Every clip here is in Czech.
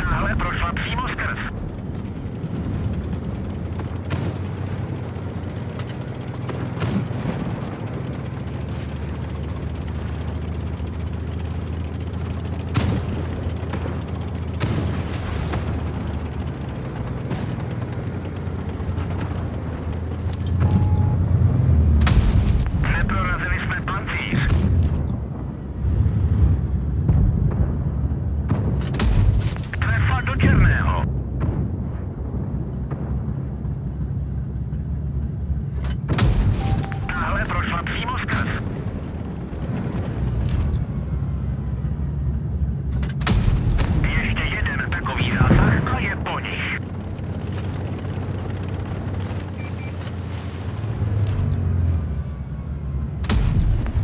Tahle prošla přímo skrz. Neprorazili jsme pancíř. Trefa do černého. Tahle prošla přímo skrz. Ještě jeden takový zásah a je po nich.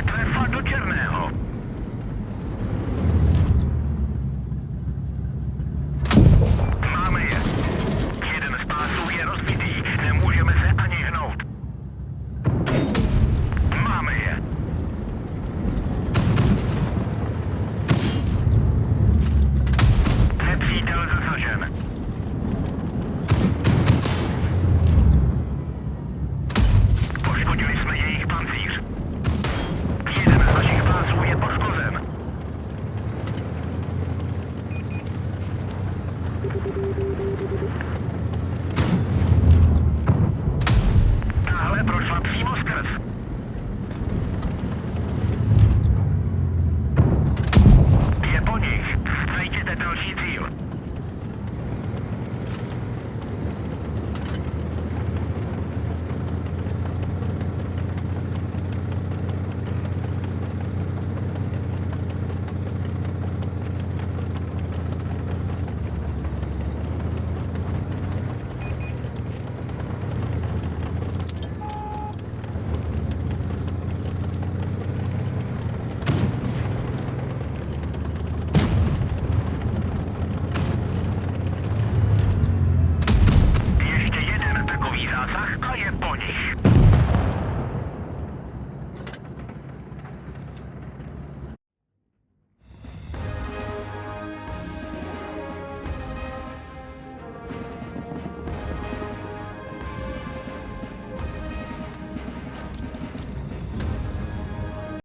Trefa do černého. Máme je. Jeden z pásů je rozbitý. Nemůžeme se ani hnout. Máme je. Nepřítel zasažen. Poškodili jsme jejich pancíř. Jeden z našich pásů je poškozen. Tahle prošla přímo skrz. Je po nich. Zajděte další cíl. Ještě jeden takový zásah a je po nich.